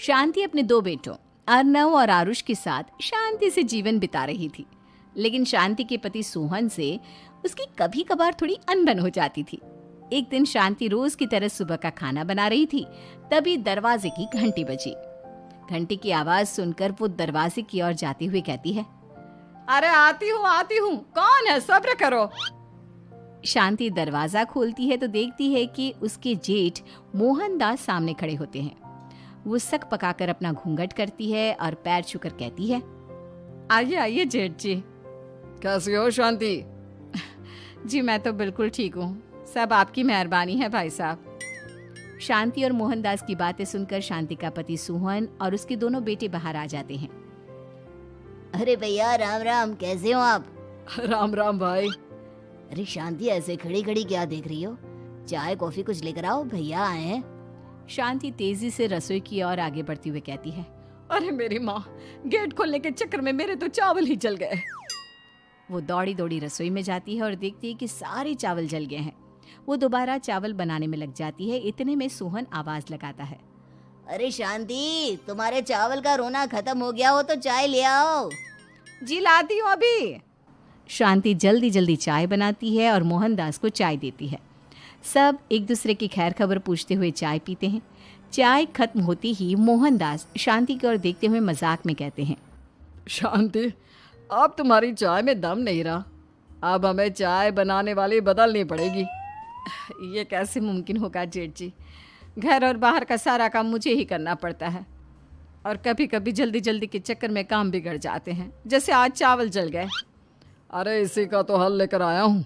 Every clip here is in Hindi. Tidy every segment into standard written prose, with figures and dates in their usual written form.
शांति अपने दो बेटों अर्नव और आरुष के साथ शांति से जीवन बिता रही थी। लेकिन शांति के पति सोहन से उसकी कभी कभार थोड़ी अनबन हो जाती थी। एक दिन शांति रोज की तरह सुबह का खाना बना रही थी, तभी दरवाजे की घंटी बजी। घंटी की आवाज सुनकर वो दरवाजे की ओर जाते हुए कहती है, अरे आती हूँ, कौन है, सब्र करो। शांति दरवाजा खोलती है तो देखती है कि उसके जेठ मोहनदास सामने खड़े होते हैं। वो सक पकाकर अपना घूंघट करती है और पैर छूकर कहती है, आइए आइए जेठ जी। कैसी हो शांति? जी मैं तो बिल्कुल ठीक हूँ, सब आपकी मेहरबानी है भाई साहब। शांति और मोहनदास की बातें सुनकर शांति का पति सोहन और उसके दोनों बेटे बाहर आ जाते हैं। अरे भैया राम राम, कैसे हो आप? राम राम भाई। अरे शांति, ऐसे खड़ी खड़ी क्या देख रही हो? चाय कॉफी कुछ लेकर आओ, भैया आए हैं। शांति तेजी से रसोई की ओर आगे बढ़ती हुई कहती है, अरे मेरी माँ, गेट खोलने के चक्कर में मेरे तो चावल ही जल गए। वो दौड़ी दौड़ी रसोई में जाती है और देखती है कि सारे चावल जल गए हैं। वो दोबारा चावल बनाने में लग जाती है। इतने में सोहन आवाज लगाता है, अरे शांति, तुम्हारे चावल का रोना खत्म हो गया हो तो चाय ले आओ। जी लाती हूँ अभी। शांति जल्दी जल्दी चाय बनाती है और मोहनदास को चाय देती है। सब एक दूसरे की खैर खबर पूछते हुए चाय पीते हैं। चाय खत्म होती ही मोहनदास शांति की ओर देखते हुए मजाक में कहते हैं, शांति, अब तुम्हारी चाय में दम नहीं रहा, अब हमें चाय बनाने वाली बदलनी पड़ेगी। ये कैसे मुमकिन होगा जेठ जी, घर और बाहर का सारा काम मुझे ही करना पड़ता है और कभी कभी जल्दी जल्दी के चक्कर में काम बिगड़ जाते हैं, जैसे आज चावल जल गए। अरे इसी का तो हल लेकर आया हूँ।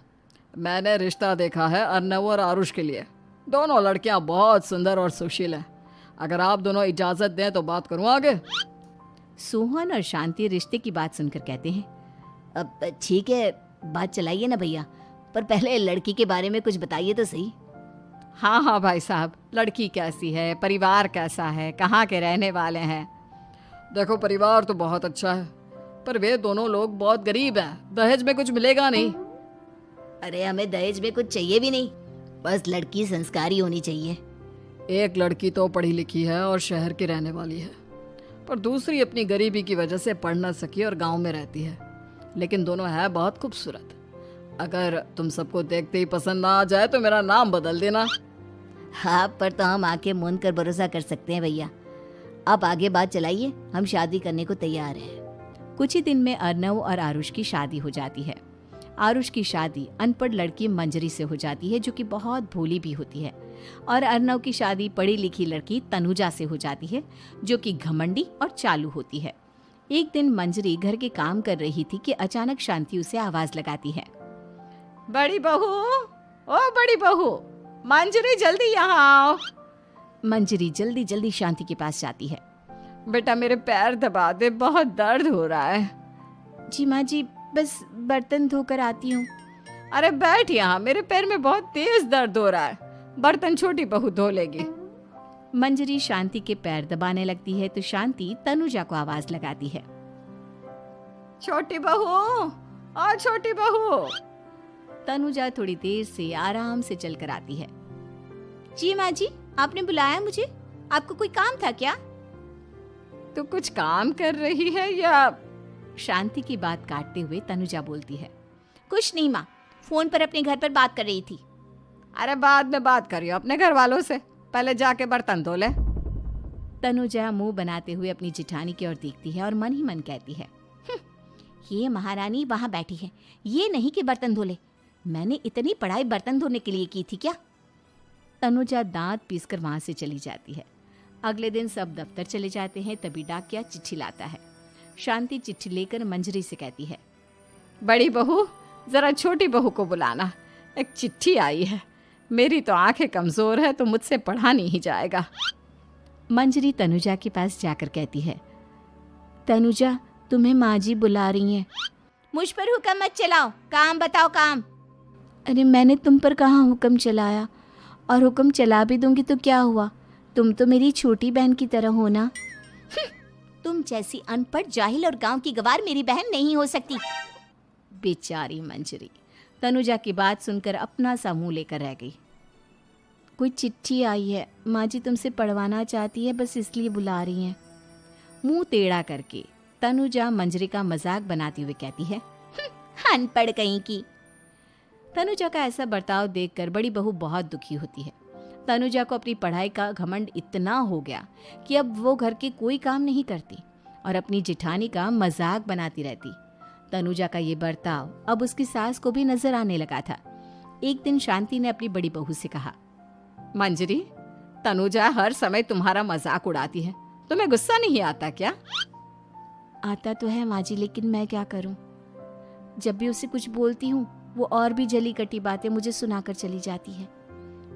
मैंने रिश्ता देखा है अर्नव और आरुष के लिए। दोनों लड़कियाँ बहुत सुंदर और सुशील हैं। अगर आप दोनों इजाज़त दें तो बात करूँ आगे। सोहन और शांति रिश्ते की बात सुनकर कहते हैं, अब ठीक है, बात चलाइए ना भैया, पर पहले लड़की के बारे में कुछ बताइए तो सही। हाँ हाँ भाई साहब, लड़की कैसी है, परिवार कैसा है, कहाँ के रहने वाले हैं? देखो, परिवार तो बहुत अच्छा है, पर वे दोनों लोग बहुत गरीब हैं। दहेज में कुछ मिलेगा नहीं। अरे हमें दहेज में कुछ चाहिए भी नहीं, बस लड़की संस्कारी होनी चाहिए। एक लड़की तो पढ़ी लिखी है और शहर की रहने वाली है, पर दूसरी अपनी गरीबी की वजह से पढ़ न सकी और गांव में रहती है। लेकिन दोनों है बहुत खूबसूरत। अगर तुम सबको देखते ही पसंद ना आ जाए तो मेरा नाम बदल देना। हाँ, पर तो हम आंखें मूंद कर भरोसा कर सकते हैं भैया। आप आगे बात चलाइए, हम शादी करने को तैयार हैं। कुछ ही दिन में अर्नव और आरुष की शादी हो जाती है। आरुष की शादी अनपढ़ लड़की मंजरी से हो जाती है, जो कि बहुत भोली भी होती है, और अर्नव की शादी पढ़ी लिखी लड़की तनुजा से हो जाती है, जो कि घमंडी और चालू होती है। एक दिन मंजरी घर के काम कर रही थी कि अचानक शांति उसे आवाज लगाती है, बड़ी बहू, ओ बड़ी बहू, मंजरी जल्दी यहाँ आओ। मंजरी जल्दी जल्दी शांति के पास जाती है। बेटा मेरे पैर दबा दे, बहुत दर्द हो रहा है। जी माँ जी, बस बर्तन धोकर आती हूँ। अरे बैठ यहाँ, मेरे पैर में बहुत तेज दर्द हो रहा है, बर्तन छोटी बहू धो लेगी। मंजरी शांति के पैर दबाने लगती है तो शांति तनुजा को आवाज लगाती है, छोटी बहू, ओ छोटी बहू। तनुजा थोड़ी देर से आराम से चलकर आती है। जी माँ जी, आपने बुलाया मुझे? आपको कोई काम था क्या? तू कुछ काम कर रही है या? शांति की बात काटते हुए तनुजा बोलती है, कुछ नहीं माँ, फोन पर अपने घर पर बात कर रही थी। अरे बाद में बात करियो अपने घर वालों से, पहले जाके बर्तन धो ले। तनुजा मुंह बनाते हुए अपनी जिठानी की ओर देखती है और मन ही मन कहती है, ये महारानी वहाँ बैठी है, ये नहीं कि बर्तन धो ले। मैंने इतनी पढ़ाई बर्तन धोने के लिए की थी क्या? तनुजा दांत पीसकर वहां से चली जाती है। अगले दिन सब दफ्तर चले जाते हैं, तभी डाकिया चिट्ठी लाता है। शांति चिट्ठी लेकर मंजरी से कहती है, बड़ी बहू, जरा छोटी बहू को बुलाना, एक चिट्ठी आई है। मेरी तो आंखें कमजोर है तो मुझसे पढ़ा नहीं जाएगा। मंजरी तनुजा के पास जाकर कहती है, तनुजा, तुम्हें माँ जी बुला रही हैं। मुझ पर हुक्म मत चलाओ, काम बताओ काम। अरे मैंने तुम पर कहाँ हुक्म चलाया, और हुक्म चला भी दूंगी तो क्या हुआ, तुम तो मेरी छोटी बहन की तरह हो ना। तुम जैसी अनपढ़, जाहिल और गांव की गवार मेरी बहन नहीं हो सकती। बेचारी मंजरी तनुजा की बात सुनकर अपना सा मुंह लेकर रह गई। कोई चिट्ठी आई है, माँ जी तुमसे पढ़वाना चाहती है, बस इसलिए बुला रही हैं। मुंह टेढ़ा करके तनुजा मंजरी का मजाक बनाती हुए कहती है, अनपढ़ कहीं की। तनुजा का ऐसा बर्ताव देखकर बड़ी बहू बहुत दुखी होती है। तनुजा को अपनी पढ़ाई का घमंड इतना हो गया कि अब वो घर के कोई काम नहीं करती और अपनी जेठानी का मजाक बनाती रहती। तनुजा का ये बर्ताव अब उसकी सास को भी नजर आने लगा था। एक दिन शांति ने अपनी बड़ी बहू से कहा, मंजरी, तनुजा हर समय तुम्हारा मजाक उड़ाती है, तुम्हें गुस्सा नहीं आता क्या? आता तो है माँ जी, लेकिन मैं क्या करूं? जब भी उसे कुछ बोलती हूँ वो और भी जली कटी बातें मुझे सुनाकर चली जाती है।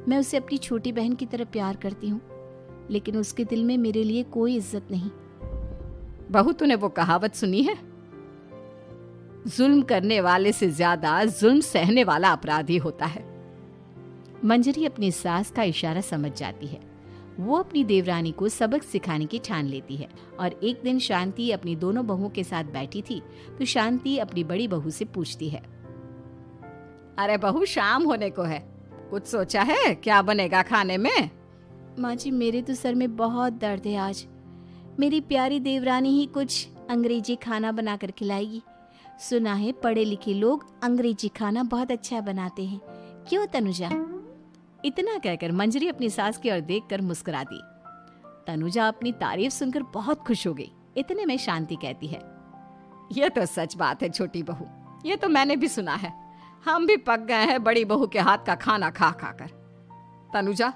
मैं उसे अपनी छोटी बहन की तरह प्यार करती हूँ, लेकिन उसके दिल में मेरे लिए कोई इज्जत नहीं। बहू, तूने वो कहावत सुनी है, जुल्म करने वाले से ज्यादा जुल्म सहने वाला अपराधी होता है। मंजरी अपनी सास का इशारा समझ जाती है। वो अपनी देवरानी को सबक सिखाने की ठान लेती है और एक दिन शांति अपनी दोनों बहुओं के साथ बैठी थी तो शांति अपनी बड़ी बहू से पूछती है, अरे बहू, शाम होने को है, कुछ सोचा है क्या बनेगा खाने में? माँ जी, मेरे तो सर में बहुत दर्द है आज। मेरी प्यारी देवरानी ही कुछ अंग्रेजी खाना बनाकर खिलाएगी। सुना है पढ़े लिखे लोग अंग्रेजी खाना बहुत अच्छा बनाते हैं, क्यों तनुजा? इतना कहकर मंजरी अपनी सास की ओर देखकर मुस्कुरा दी। तनुजा अपनी तारीफ सुनकर बहुत खुश हो गई। इतने में शांति कहती है, ये तो सच बात है छोटी बहू, ये तो मैंने भी सुना है। हम भी पक गए हैं बड़ी बहू के हाथ का खाना खा खा कर। तनुजा,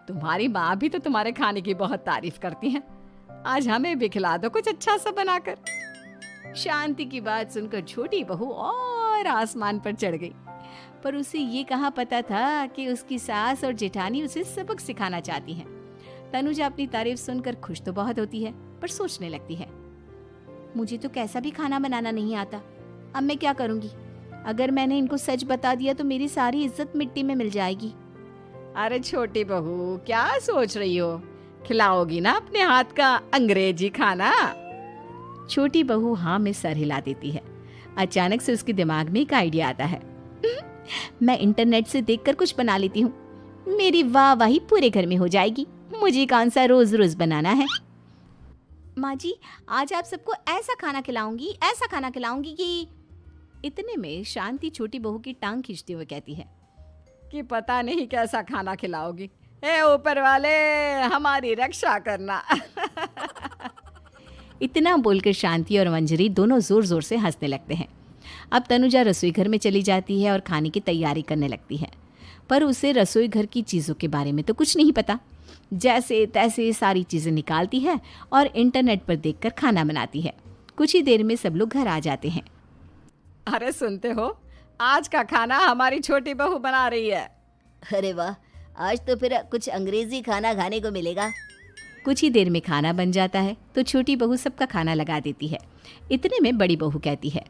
तुम्हारी माँ भी तो तुम्हारे खाने की बहुत तारीफ करती हैं। आज हमें भी खिला दो कुछ अच्छा सा बनाकर। शांति की बात सुनकर छोटी बहू और आसमान पर चढ़ गई, पर उसे ये कहाँ पता था कि उसकी सास और जेठानी उसे सबक सिखाना चाहती हैं। तनुजा अपनी तारीफ सुनकर खुश तो बहुत होती है, पर सोचने लगती है, मुझे तो कैसा भी खाना बनाना नहीं आता। अब मैं क्या करूंगी? अगर मैंने इनको सच बता दिया तो मेरी सारी इज्जत मिट्टी में मिल जाएगी। अरे छोटी बहू, क्या सोच रही हो? खिलाओगी ना अपने हाथ का अंग्रेजी खाना? छोटी बहू हाँ में सर हिला देती है। अचानक से उसके दिमाग में एक आइडिया आता है। मैं इंटरनेट से देखकर कुछ बना लेती हूँ, मेरी वाहवाही पूरे घर में हो जाएगी। मुझे कौन सा रोज रोज बनाना है। माँ जी, आज आप सबको ऐसा खाना खिलाऊंगी कि। इतने में शांति छोटी बहू की टांग खींचते हुए कहती है कि पता नहीं कैसा खाना खिलाओगी। ए ऊपर वाले, हमारी रक्षा करना। इतना बोलकर शांति और मंजरी दोनों जोर जोर से हंसने लगते हैं। अब तनुजा रसोई घर में चली जाती है और खाने की तैयारी करने लगती है, पर उसे रसोई घर की चीज़ों के बारे में तो कुछ नहीं पता। जैसे तैसे सारी चीज़ें निकालती है और इंटरनेट पर देखकर खाना बनाती है। कुछ ही देर में सब लोग घर आ जाते हैं। अरे सुनते हो, आज का खाना हमारी छोटी बहू बना रही है। अरे वाह, आज तो फिर कुछ अंग्रेजी खाना खाने को मिलेगा। कुछ ही देर में खाना बन जाता है तो छोटी बहू सबका खाना लगा देती है। इतने में बड़ी बहू कहती है,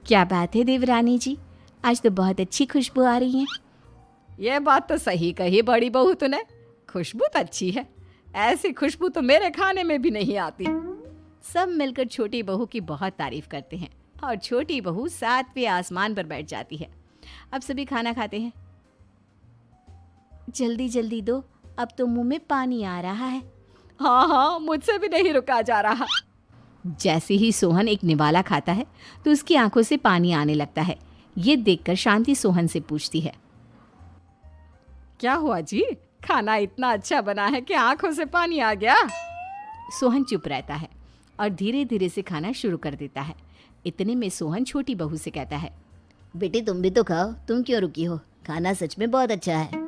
क्या बात है देवरानी जी, आज तो बहुत अच्छी खुशबू आ रही है। ये बात तो सही कही बड़ी बहू तूने, खुशबू तो अच्छी है। ऐसी खुशबू तो मेरे खाने में भी नहीं आती। सब मिलकर छोटी बहू की बहुत तारीफ करते हैं और छोटी बहू 7वें आसमान पर बैठ जाती है। अब सभी खाना खाते हैं। जल्दी जल्दी दो, अब तो मुंह में पानी आ रहा है। हाँ, मुझसे भी नहीं रुका जा रहा। जैसे ही सोहन एक निवाला खाता है तो उसकी आंखों से पानी आने लगता है। ये देखकर शांति सोहन से पूछती है, क्या हुआ जी, खाना इतना अच्छा बना है कि आंखों से पानी आ गया? सोहन चुप रहता है और धीरे धीरे से खाना शुरू कर देता है। इतने में सोहन छोटी बहू से कहता है, बेटी तुम भी तो खाओ, तुम क्यों रुकी हो? खाना सच में बहुत अच्छा है।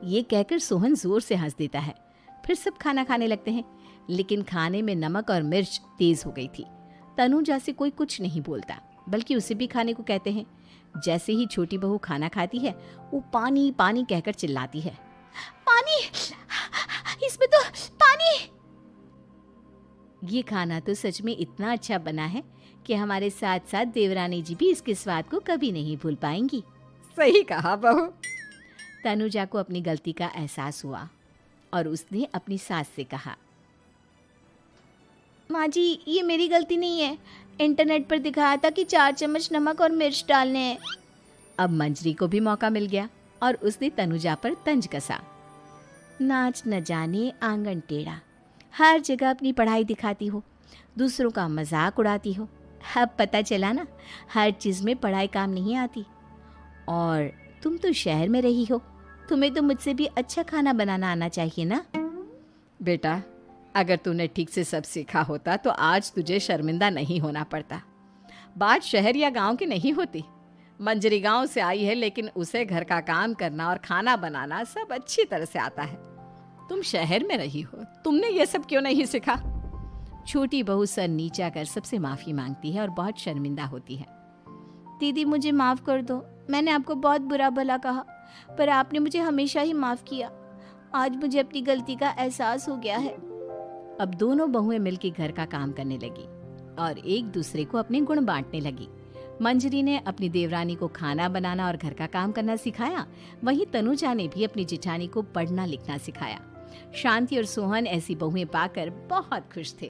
ये कहकर सोहन जोर से हंस देता है। फिर सब खाना खाने लगते हैं, लेकिन खाने में नमक और मिर्च तेज हो गई थी। तनुजा से कोई कुछ नहीं बोलता, बल्कि उसे भी खाने को कहते हैं। जैसे ही छोटी बहू खाना खाती है वो पानी पानी कहकर चिल्लाती है, पानी, इसमें तो पानी। ये खाना तो सच में इतना अच्छा बना है कि हमारे साथ साथ देवरानी जी भी इसके स्वाद को कभी नहीं भूल पाएंगी। सही कहा बहू। तनुजा को अपनी गलती का एहसास हुआ और उसने अपनी सास से कहा, माँ जी ये मेरी गलती नहीं है, इंटरनेट पर दिखाया था कि 4 चम्मच नमक और मिर्च डालने हैं। अब मंजरी को भी मौका मिल गया और उसने तनुजा पर तंज कसा। नाच न जाने आंगन टेढ़ा, हर जगह अपनी पढ़ाई दिखाती हो, दूसरों का मजाक उड़ाती हो। अब पता चला ना, हर चीज़ में पढ़ाई काम नहीं आती। और तुम तो शहर में रही हो, तुम्हें तो मुझसे भी अच्छा खाना बनाना आना चाहिए ना। बेटा, अगर तूने ठीक से सब सीखा होता तो आज तुझे शर्मिंदा नहीं होना पड़ता। बात शहर या गांव की नहीं होती। मंजरी गांव से आई है, लेकिन उसे घर का काम करना और खाना बनाना सब अच्छी तरह से आता है। तुम शहर में रही हो, तुमने ये सब क्यों नहीं सीखा? छोटी बहू सर नीचा कर सबसे माफ़ी मांगती है और बहुत शर्मिंदा होती है। दीदी मुझे माफ़ कर दो, मैंने आपको बहुत बुरा भला कहा, पर आपने मुझे हमेशा ही माफ़ किया। आज मुझे अपनी गलती का एहसास हो गया है। अब दोनों बहुएं मिलकर घर का काम करने लगी और एक दूसरे को अपने गुण बांटने लगी। मंजरी ने अपनी देवरानी को खाना बनाना और घर का काम करना सिखाया, वहीं तनुजा ने भी अपनी जिठानी को पढ़ना लिखना सिखाया। शांति और सोहन ऐसी बहुएं पाकर बहुत खुश थे।